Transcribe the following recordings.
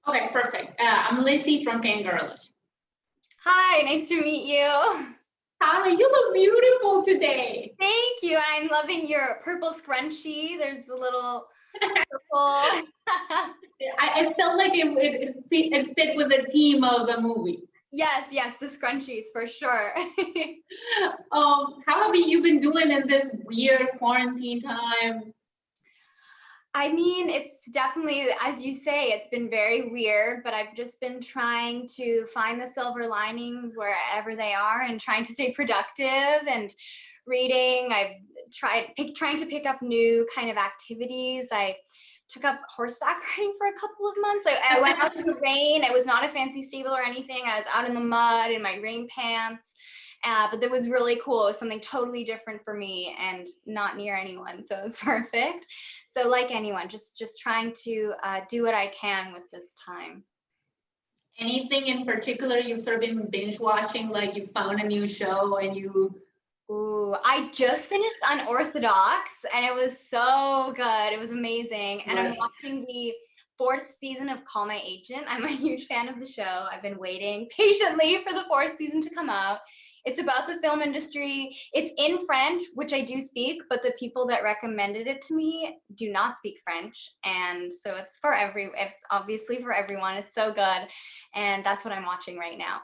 Okay, perfect. I'm Lizzie from Fangirlish. Hi, nice to meet you. Hi, you look beautiful today. Thank you. I'm loving your purple scrunchie. There's a little purple. I felt like it fit with the theme of the movie. Yes, the scrunchies for sure. How have you been doing in this weird quarantine time? I mean, it's definitely, as you say, it's been very weird, but I've just been trying to find the silver linings wherever they are and trying to stay productive and reading. I've trying to pick up new kind of activities. I took up horseback riding for a couple of months. I went out in the rain. It was not a fancy stable or anything. I was out in the mud in my rain pants. But that was really cool. It was something totally different for me and not near anyone. So it was perfect. So like anyone, just trying to do what I can with this time. Anything in particular you've sort of been binge watching, like you found a new show and you. Ooh, I just finished Unorthodox and it was so good. It was amazing. And I'm Yes. watching the fourth season of Call My Agent. I'm a huge fan of the show. I've been waiting patiently for the fourth season to come out. It's about the film industry. It's in French, which I do speak, but the people that recommended it to me do not speak French. And so it's obviously for everyone. It's so good. And that's what I'm watching right now.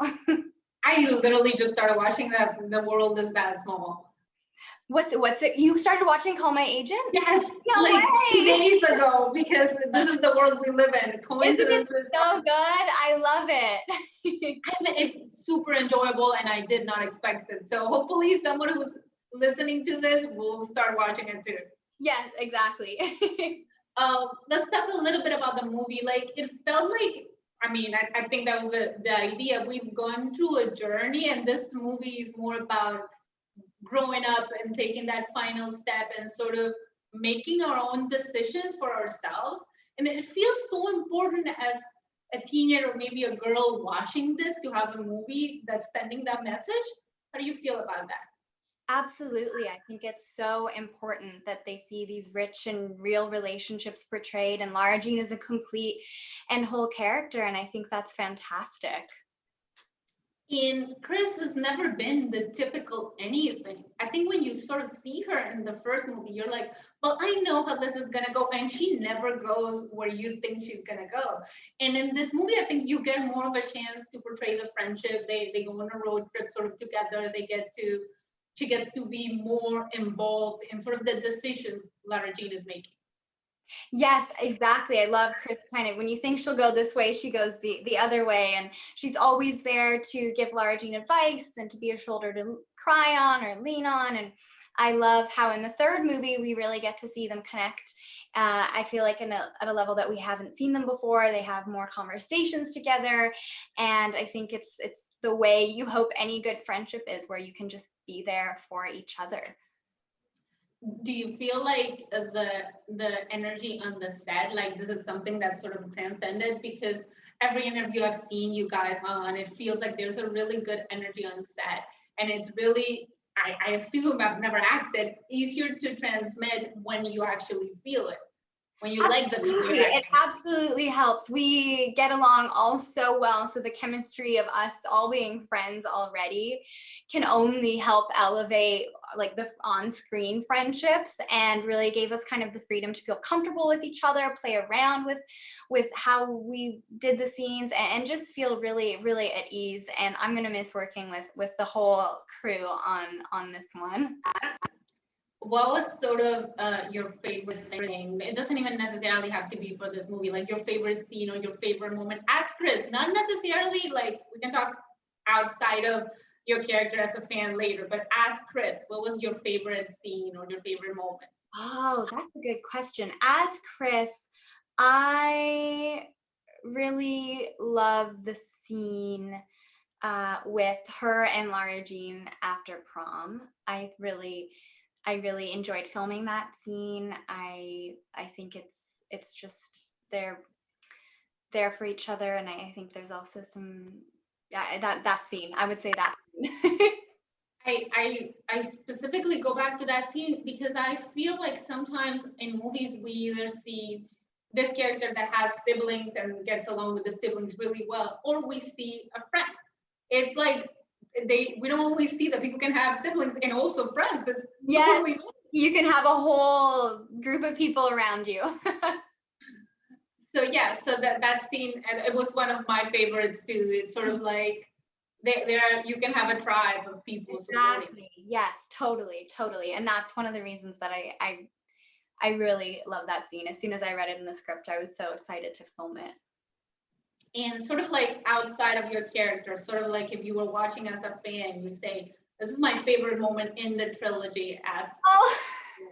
I literally just started watching that. The world is that small. What's it? You started watching Call My Agent? Yes, No like way! 2 days ago, because this is the world we live in. Isn't it Coincidences. so good? I love it. It's super enjoyable, and I did not expect it. So hopefully, someone who's listening to this will start watching it too. Yes, exactly. Let's talk a little bit about the movie. Like, it felt like, I mean, I think that was the idea. We've gone through a journey, and this movie is more about growing up and taking that final step and sort of making our own decisions for ourselves. And it feels so important as a teenager or maybe a girl watching this to have a movie that's sending that message. How do you feel about that? Absolutely. I think it's so important that they see these rich and real relationships portrayed, and Lara Jean is a complete and whole character, and I think that's fantastic. In Chris has never been the typical anything. I think when you sort of see her in the first movie, you're like, well, I know how this is gonna go, and she never goes where you think she's gonna go. And in this movie, I think you get more of a chance to portray the friendship. They go on a road trip sort of together. She gets to be more involved in sort of the decisions Lara Jean is making. Yes, exactly. I love Chris kind of when you think she'll go this way, she goes the other way. And she's always there to give Lara Jean advice and to be a shoulder to cry on or lean on. And I love how in the third movie, we really get to see them connect. I feel like at a level that we haven't seen them before. They have more conversations together. And I think it's the way you hope any good friendship is, where you can just be there for each other. Do you feel like the energy on the set, like this is something that's sort of transcended? Because every interview I've seen you guys on, it feels like there's a really good energy on set, and it's really, I assume, I've never acted, easier to transmit when you actually feel it, when you like the people you're Absolutely. It acting. absolutely helps. We get along all so well. So the chemistry of us all being friends already can only help elevate like the on-screen friendships, and really gave us kind of the freedom to feel comfortable with each other, play around with how we did the scenes, and just feel really, really at ease. And I'm gonna miss working with the whole crew on this one. What was sort of your favorite thing? It doesn't even necessarily have to be for this movie, like your favorite scene or your favorite moment as Chris. Not necessarily, like, we can talk outside of your character as a fan later, but as Chris, what was your favorite scene or your favorite moment? Oh, that's a good question. As Chris, I really love the scene with her and Lara Jean after prom. I really enjoyed filming that scene. I think it's just they're there for each other, and I think there's also some, yeah, that scene. I would say that. I specifically go back to that scene because I feel like sometimes in movies we either see this character that has siblings and gets along with the siblings really well, or we see a friend. It's like we don't always see that people can have siblings and also friends. It's Yeah, totally you can have a whole group of people around you. so yeah, so that scene, and it was one of my favorites too. It's sort of like there you can have a tribe of people supporting. Exactly. Yes, totally, totally. And that's one of the reasons that I really love that scene. As soon as I read it in the script, I was so excited to film it. And sort of like outside of your character, sort of like if you were watching as a fan, you say, this is my favorite moment in the trilogy as. Oh,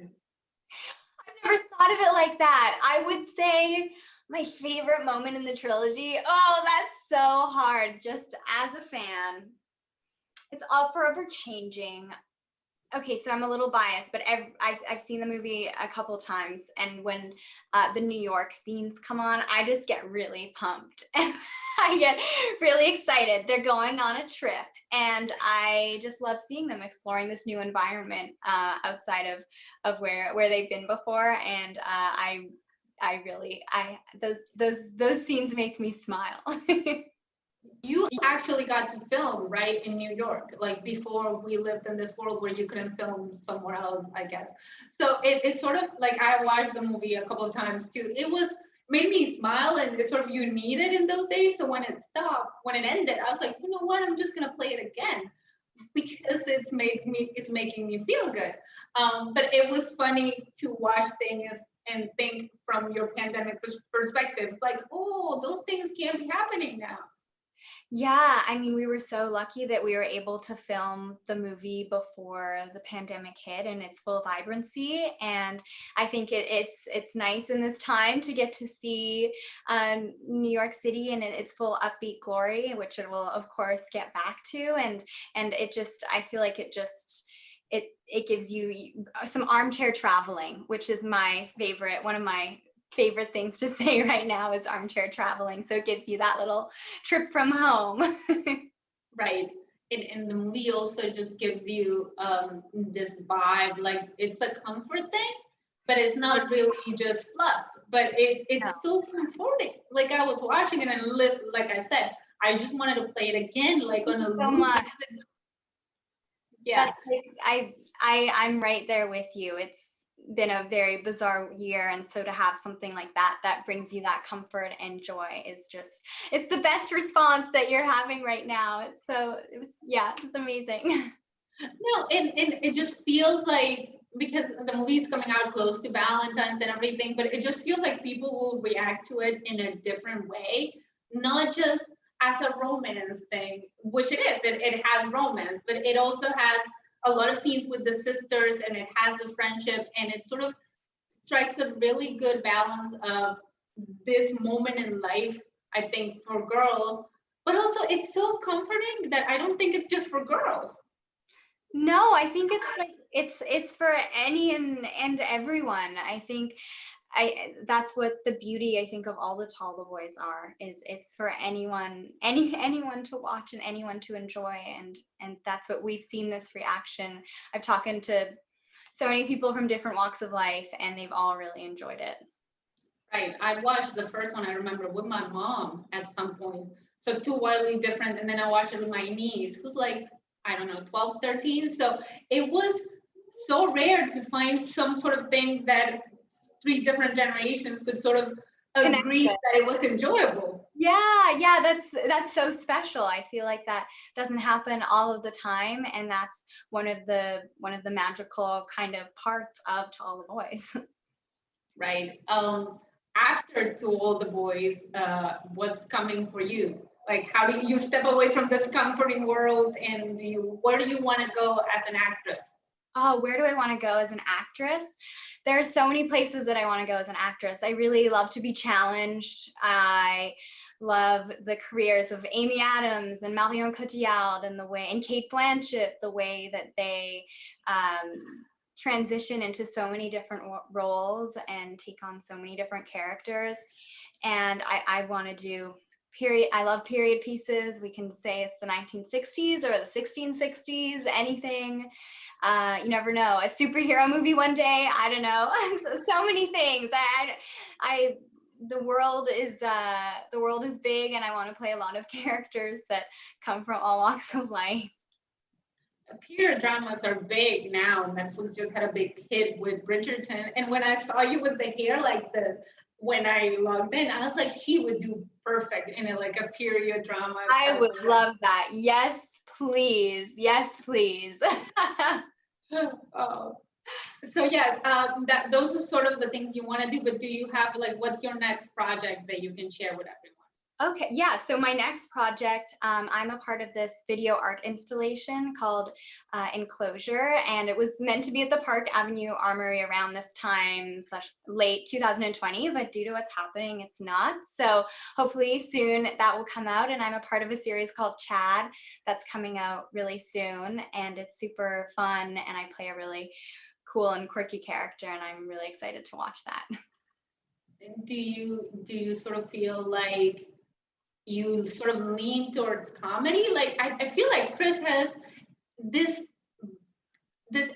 I've never thought of it like that. I would say my favorite moment in the trilogy. Oh, that's so hard. Just as a fan, it's all forever changing. Okay, so I'm a little biased, but I've seen the movie a couple times, and when the New York scenes come on, I just get really pumped and I get really excited. They're going on a trip, and I just love seeing them exploring this new environment outside of where they've been before, and those scenes make me smile. You actually got to film right in New York, like before we lived in this world where you couldn't film somewhere else, I guess. So it's sort of like I watched the movie a couple of times too. It was made me smile, and it's sort of you need it in those days. So when it stopped, when it ended, I was like, you know what? I'm just gonna play it again because it's making me feel good. But it was funny to watch things and think from your pandemic perspectives, like, oh, those things can't be happening now. Yeah, I mean, we were so lucky that we were able to film the movie before the pandemic hit in its full vibrancy. And I think it's nice in this time to get to see New York City in its full upbeat glory, which it will of course get back to. And it just, I feel like it gives you some armchair traveling, which is my favorite, one of my favorite things to say right now is armchair traveling. So it gives you that little trip from home. Right. And the movie also just gives you this vibe, like it's a comfort thing, but it's not really just fluff, but it's No. so comforting. Like I was watching it and like I said, I just wanted to play it again, like on a So loop. much. Yeah. That's like, I'm right there with you. It's been a very bizarre year, and so to have something like that brings you that comfort and joy is just, it's the best response that you're having right now. It's amazing. No, and it just feels like because the movie's coming out close to Valentine's and everything, but it just feels like people will react to it in a different way, not just as a romance thing, which it is. It has romance, but it also has a lot of scenes with the sisters, and it has the friendship, and it sort of strikes a really good balance of this moment in life, I think, for girls, but also it's so comforting that I don't think it's just for girls. No, I think it's like it's for any and everyone. I think I that's what the beauty I think of all the Tall the Boys are, is it's for anyone, anyone to watch and anyone to enjoy, and that's what we've seen, this reaction. I've talked to so many people from different walks of life, and they've all really enjoyed it. Right. I watched the first one, I remember, with my mom at some point. So two wildly different. And then I watched it with my niece, who's like, I don't know, 12, 13. So it was so rare to find some sort of thing that three different generations could sort of agree Connected. that it was enjoyable. Yeah, that's so special. I feel like that doesn't happen all of the time, and that's one of the magical kind of parts of To All the Boys. Right. After To All the Boys, what's coming for you? Like, how do you step away from this comforting world, and where do you want to go as an actress? Oh, where do I want to go as an actress? There are so many places that I want to go as an actress. I really love to be challenged. I love the careers of Amy Adams and Marion Cotillard, and Kate Blanchett, the way that they transition into so many different roles and take on so many different characters. And I want to do period. I love period pieces. We can say it's the 1960s or the 1660s, anything. You never know. A superhero movie one day. I don't know. So many things. I the world is big, and I want to play a lot of characters that come from all walks of life. Period dramas are big now. Netflix just had a big hit with Bridgerton. And when I saw you with the hair like this, when I logged in, I was like, she would do perfect in a period drama. I would love that. Yes, please. Yes, please. Oh. So yes, those are sort of the things you want to do. But do you have what's your next project that you can share with everyone? Okay, yeah. So my next project, I'm a part of this video art installation called Enclosure, and it was meant to be at the Park Avenue Armory around this time / late 2020, but due to what's happening, it's not. So hopefully soon that will come out, and I'm a part of a series called Chad that's coming out really soon, and it's super fun, and I play a really cool and quirky character, and I'm really excited to watch that. Do you sort of feel like you sort of lean towards comedy? I feel like Chris has this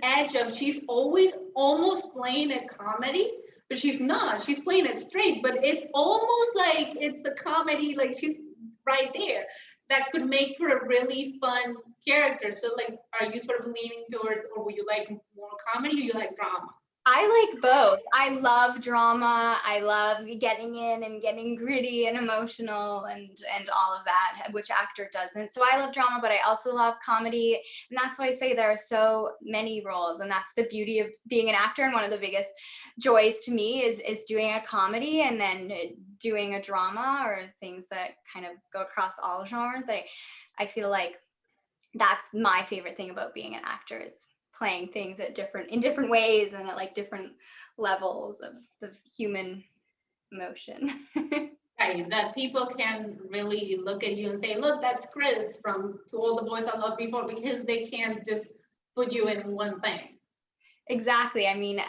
edge of she's always almost playing a comedy, but she's not. She's playing it straight, but it's almost like it's the comedy, like she's right there. That could make for a really fun character. So are you sort of leaning towards, or would you like more comedy, or you like drama? I like both. I love drama. I love getting in and getting gritty and emotional and all of that, which actor doesn't? So I love drama, but I also love comedy. And that's why I say there are so many roles. And that's the beauty of being an actor. And one of the biggest joys to me is doing a comedy and then doing a drama, or things that kind of go across all genres. I feel like that's my favorite thing about being an actor, is playing things in different ways and at different levels of the human emotion. Right, that people can really look at you and say, look, that's Chris from To All the Boys I Loved Before, because they can't just put you in one thing. Exactly. I mean,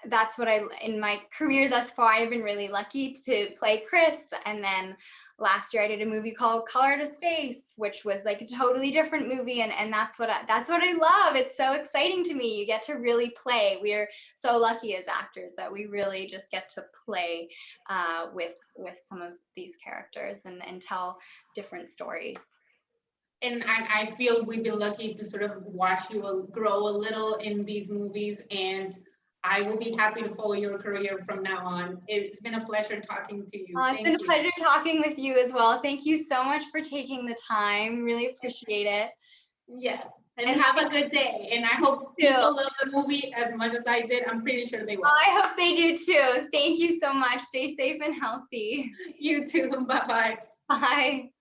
that's what in my career thus far, I've been really lucky to play Chris. And then last year I did a movie called Color to Space, which was a totally different movie. And that's what I love. It's so exciting to me. You get to really play. We're so lucky as actors that we really just get to play with some of these characters and tell different stories. And I feel we've been lucky to sort of watch you grow a little in these movies, and I will be happy to follow your career from now on. It's been a pleasure talking to you. It's been a pleasure talking with you as well. Thank you so much for taking the time. Really appreciate it. Yeah, and have a good day. And I hope people love the movie as much as I did. I'm pretty sure they will. I hope they do too. Thank you so much. Stay safe and healthy. You too. Bye-bye. Bye.